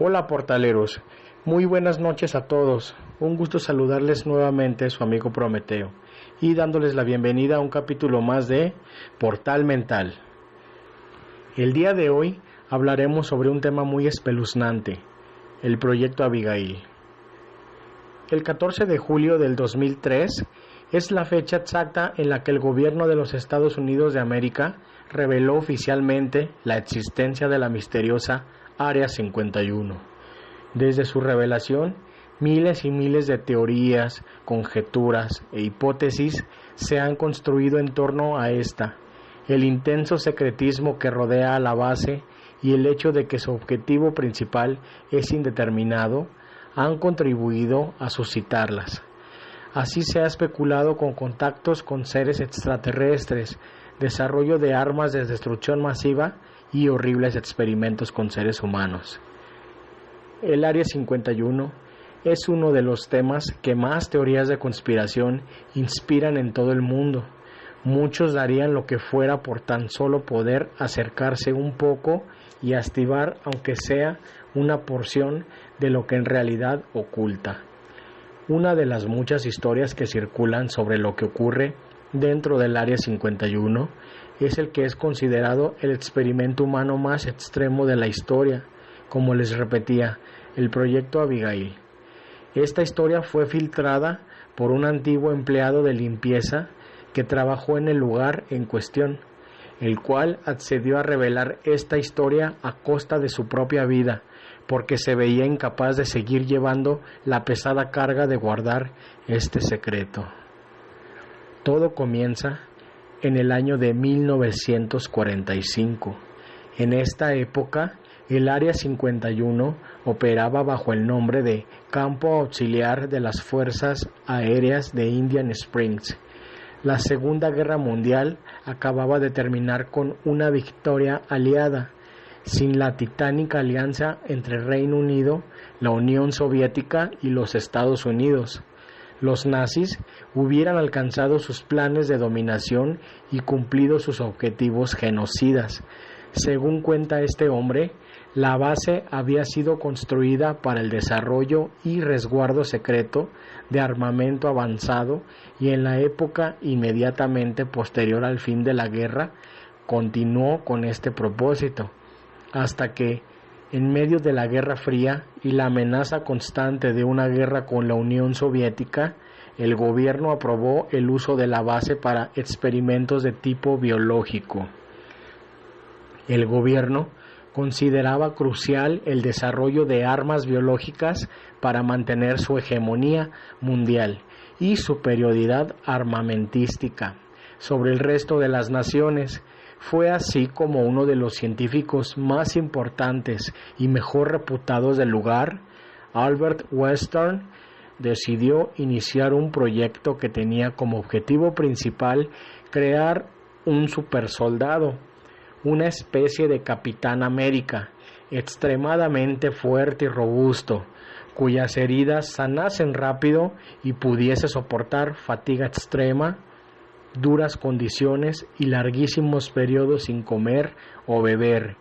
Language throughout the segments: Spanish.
Hola portaleros, muy buenas noches a todos. Un gusto saludarles nuevamente, su amigo Prometeo, y dándoles la bienvenida a un capítulo más de Portal Mental. El día de hoy hablaremos sobre un tema muy espeluznante, el proyecto Abigail. El 14 de julio del 2003 es la fecha exacta en la que el gobierno de los Estados Unidos de América reveló oficialmente la existencia de la misteriosa Área 51. Desde su revelación, miles y miles de teorías, conjeturas e hipótesis se han construido en torno a esta. El intenso secretismo que rodea a la base y el hecho de que su objetivo principal es indeterminado han contribuido a suscitarlas. Así se ha especulado con contactos con seres extraterrestres, desarrollo de armas de destrucción masiva y horribles experimentos con seres humanos. El Área 51 es uno de los temas que más teorías de conspiración inspiran en todo el mundo. Muchos darían lo que fuera por tan solo poder acercarse un poco y activar, aunque sea una porción de lo que en realidad oculta. Una de las muchas historias que circulan sobre lo que ocurre dentro del Área 51 es el que es considerado el experimento humano más extremo de la historia, como les repetía, el proyecto Abigail. Esta historia fue filtrada por un antiguo empleado de limpieza que trabajó en el lugar en cuestión, el cual accedió a revelar esta historia a costa de su propia vida, porque se veía incapaz de seguir llevando la pesada carga de guardar este secreto. Todo comienza en el año de 1945. En esta época, el Área 51 operaba bajo el nombre de Campo Auxiliar de las Fuerzas Aéreas de Indian Springs. La Segunda Guerra Mundial acababa de terminar con una victoria aliada. Sin la titánica alianza entre Reino Unido, la Unión Soviética y los Estados Unidos, los nazis hubieran alcanzado sus planes de dominación y cumplido sus objetivos genocidas. Según cuenta este hombre, la base había sido construida para el desarrollo y resguardo secreto de armamento avanzado y en la época inmediatamente posterior al fin de la guerra continuó con este propósito, hasta que, en medio de la Guerra Fría y la amenaza constante de una guerra con la Unión Soviética, el gobierno aprobó el uso de la base para experimentos de tipo biológico. El gobierno consideraba crucial el desarrollo de armas biológicas para mantener su hegemonía mundial y superioridad armamentística sobre el resto de las naciones. Fue así como uno de los científicos más importantes y mejor reputados del lugar, Albert Western, decidió iniciar un proyecto que tenía como objetivo principal crear un supersoldado, una especie de Capitán América, extremadamente fuerte y robusto, cuyas heridas sanasen rápido y pudiese soportar fatiga extrema, duras condiciones y larguísimos periodos sin comer o beber.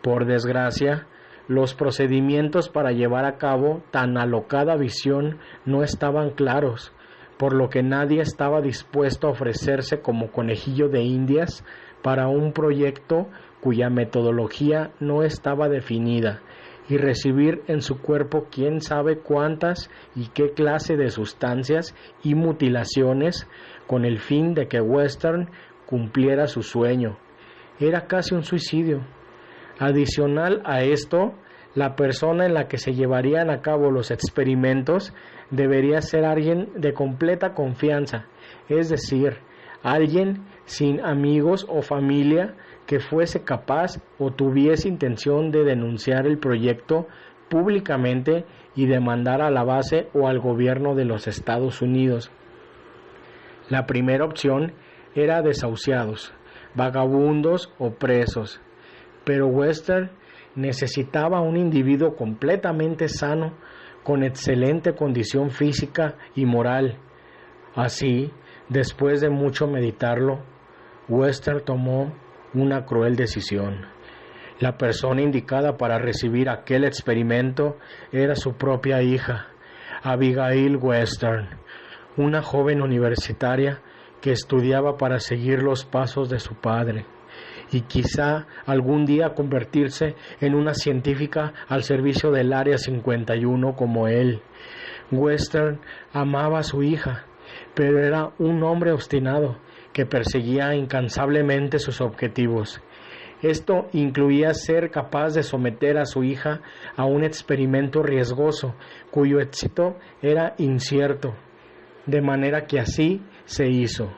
Por desgracia, los procedimientos para llevar a cabo tan alocada visión no estaban claros, por lo que nadie estaba dispuesto a ofrecerse como conejillo de indias para un proyecto cuya metodología no estaba definida y recibir en su cuerpo quién sabe cuántas y qué clase de sustancias y mutilaciones con el fin de que Western cumpliera su sueño. Era casi un suicidio. Adicional a esto, la persona en la que se llevarían a cabo los experimentos debería ser alguien de completa confianza, es decir, alguien sin amigos o familia que fuese capaz o tuviese intención de denunciar el proyecto públicamente y demandar a la base o al gobierno de los Estados Unidos. La primera opción era desahuciados, vagabundos o presos, pero Western necesitaba un individuo completamente sano, con excelente condición física y moral. Así, después de mucho meditarlo, Western tomó una cruel decisión. La persona indicada para recibir aquel experimento era su propia hija, Abigail Western, una joven universitaria que estudiaba para seguir los pasos de su padre y quizá algún día convertirse en una científica al servicio del Área 51 como él. Western amaba a su hija, pero era un hombre obstinado que perseguía incansablemente sus objetivos. Esto incluía ser capaz de someter a su hija a un experimento riesgoso, cuyo éxito era incierto, de manera que así se hizo.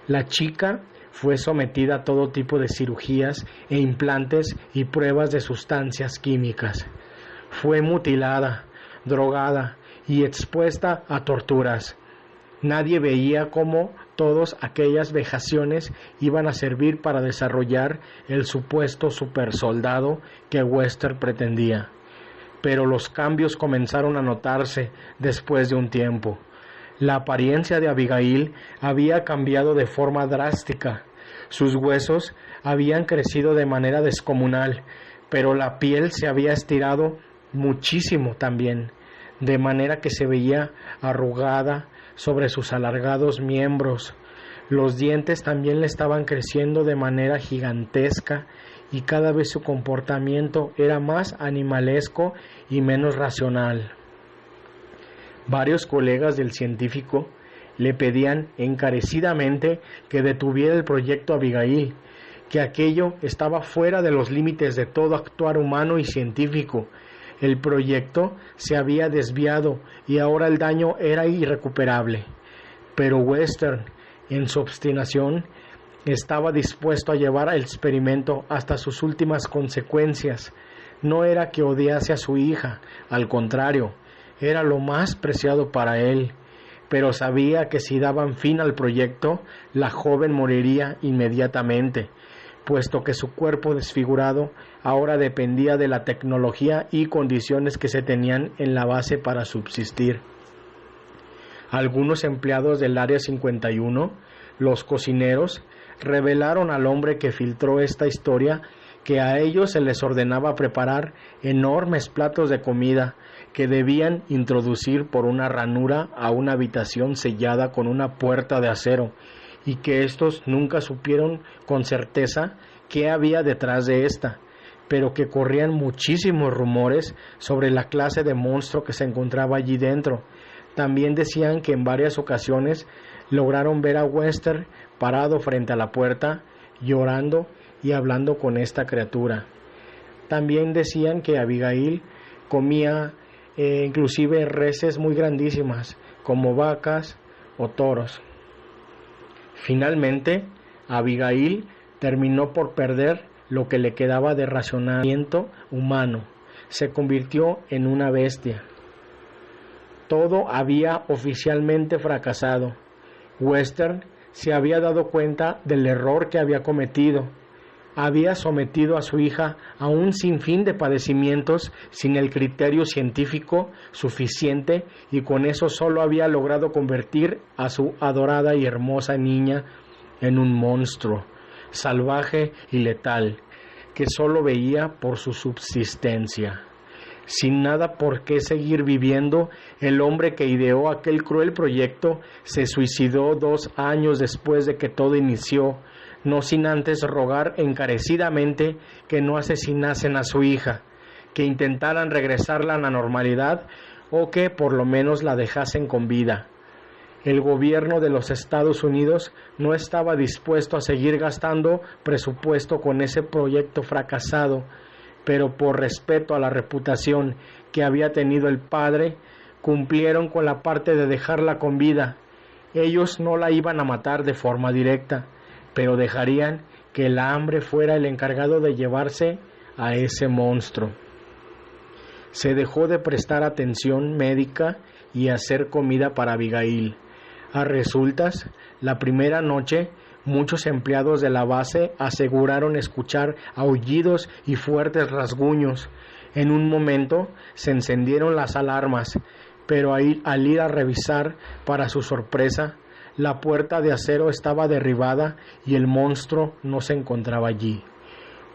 La chica fue sometida a todo tipo de cirugías e implantes y pruebas de sustancias químicas. Fue mutilada, drogada y expuesta a torturas. Nadie veía cómo todas aquellas vejaciones iban a servir para desarrollar el supuesto supersoldado que Western pretendía. Pero los cambios comenzaron a notarse después de un tiempo. La apariencia de Abigail había cambiado de forma drástica. Sus huesos habían crecido de manera descomunal, pero la piel se había estirado muchísimo también, de manera que se veía arrugada sobre sus alargados miembros. Los dientes también le estaban creciendo de manera gigantesca y cada vez su comportamiento era más animalesco y menos racional. Varios colegas del científico le pedían encarecidamente que detuviera el proyecto Abigail, que aquello estaba fuera de los límites de todo actuar humano y científico. El proyecto se había desviado y ahora el daño era irrecuperable. Pero Western, en su obstinación, estaba dispuesto a llevar el experimento hasta sus últimas consecuencias. No era que odiase a su hija, al contrario, era lo más preciado para él, pero sabía que si daban fin al proyecto, la joven moriría inmediatamente, puesto que su cuerpo desfigurado ahora dependía de la tecnología y condiciones que se tenían en la base para subsistir. Algunos empleados del Área 51, los cocineros, revelaron al hombre que filtró esta historia que a ellos se les ordenaba preparar enormes platos de comida que debían introducir por una ranura a una habitación sellada con una puerta de acero, y que éstos nunca supieron con certeza qué había detrás de esta, pero que corrían muchísimos rumores sobre la clase de monstruo que se encontraba allí dentro. También decían que en varias ocasiones lograron ver a Western parado frente a la puerta, llorando y hablando con esta criatura. También decían que Abigail comía inclusive reses muy grandísimas, como vacas o toros. Finalmente, Abigail terminó por perder lo que le quedaba de razonamiento humano. Se convirtió en una bestia. Todo había oficialmente fracasado. Western se había dado cuenta del error que había cometido. Había sometido a su hija a un sinfín de padecimientos sin el criterio científico suficiente, y con eso solo había logrado convertir a su adorada y hermosa niña en un monstruo, salvaje y letal, que solo veía por su subsistencia. Sin nada por qué seguir viviendo, el hombre que ideó aquel cruel proyecto se suicidó 2 años después de que todo inició, no sin antes rogar encarecidamente que no asesinasen a su hija, que intentaran regresarla a la normalidad o que por lo menos la dejasen con vida. El gobierno de los Estados Unidos no estaba dispuesto a seguir gastando presupuesto con ese proyecto fracasado, pero por respeto a la reputación que había tenido el padre, cumplieron con la parte de dejarla con vida. Ellos no la iban a matar de forma directa, pero dejarían que el hambre fuera el encargado de llevarse a ese monstruo. Se dejó de prestar atención médica y hacer comida para Abigail. A resultas, la primera noche, muchos empleados de la base aseguraron escuchar aullidos y fuertes rasguños. En un momento se encendieron las alarmas, pero al ir a revisar, para su sorpresa, la puerta de acero estaba derribada y el monstruo no se encontraba allí.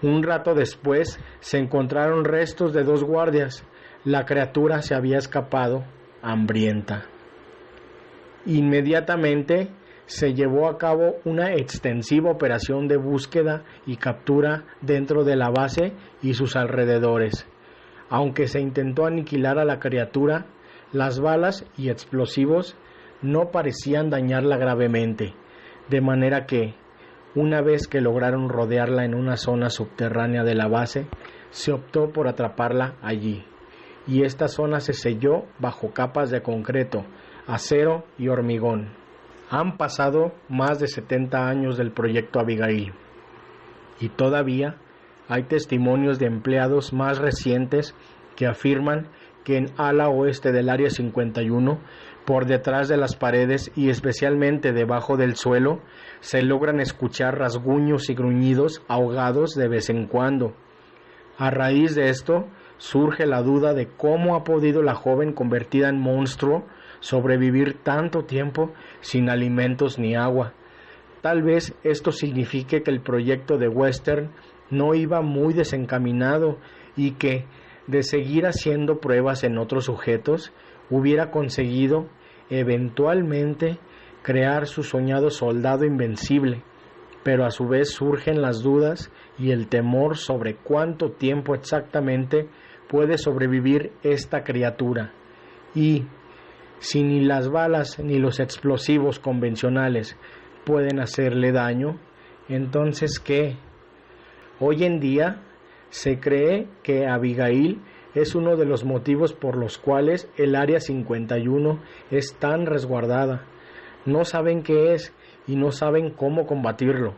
Un rato después se encontraron restos de 2 guardias. La criatura se había escapado, hambrienta. Inmediatamente se llevó a cabo una extensiva operación de búsqueda y captura dentro de la base y sus alrededores. Aunque se intentó aniquilar a la criatura, las balas y explosivos no parecían dañarla gravemente, de manera que, una vez que lograron rodearla en una zona subterránea de la base, se optó por atraparla allí, y esta zona se selló bajo capas de concreto, acero y hormigón. Han pasado más de 70 años del proyecto Abigail, y todavía hay testimonios de empleados más recientes que afirman que en ala oeste del Área 51, por detrás de las paredes y especialmente debajo del suelo, se logran escuchar rasguños y gruñidos ahogados de vez en cuando. A raíz de esto, surge la duda de cómo ha podido la joven convertida en monstruo sobrevivir tanto tiempo sin alimentos ni agua. Tal vez esto signifique que el proyecto de Western no iba muy desencaminado y que, de seguir haciendo pruebas en otros sujetos, hubiera conseguido eventualmente crear su soñado soldado invencible, pero a su vez surgen las dudas y el temor sobre cuánto tiempo exactamente puede sobrevivir esta criatura. Y si ni las balas ni los explosivos convencionales pueden hacerle daño, entonces ¿qué? Hoy en día se cree que Abigail es uno de los motivos por los cuales el Área 51 es tan resguardada. No saben qué es y no saben cómo combatirlo.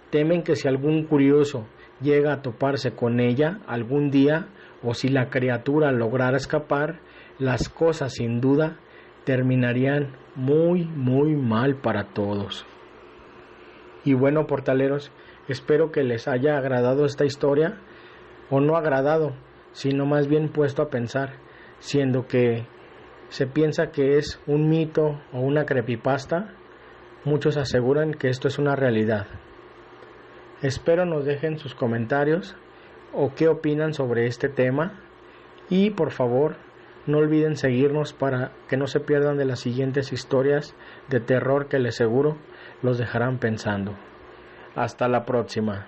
Temen que si algún curioso llega a toparse con ella algún día, o si la criatura lograra escapar, las cosas sin duda terminarían muy mal para todos. Y bueno, portaleros, espero que les haya agradado esta historia, o no agradado, sino más bien puesto a pensar, siendo que se piensa que es un mito o una creepypasta. Muchos aseguran que esto es una realidad. Espero nos dejen sus comentarios o qué opinan sobre este tema, y por favor no olviden seguirnos para que no se pierdan de las siguientes historias de terror que les seguro los dejarán pensando. Hasta la próxima.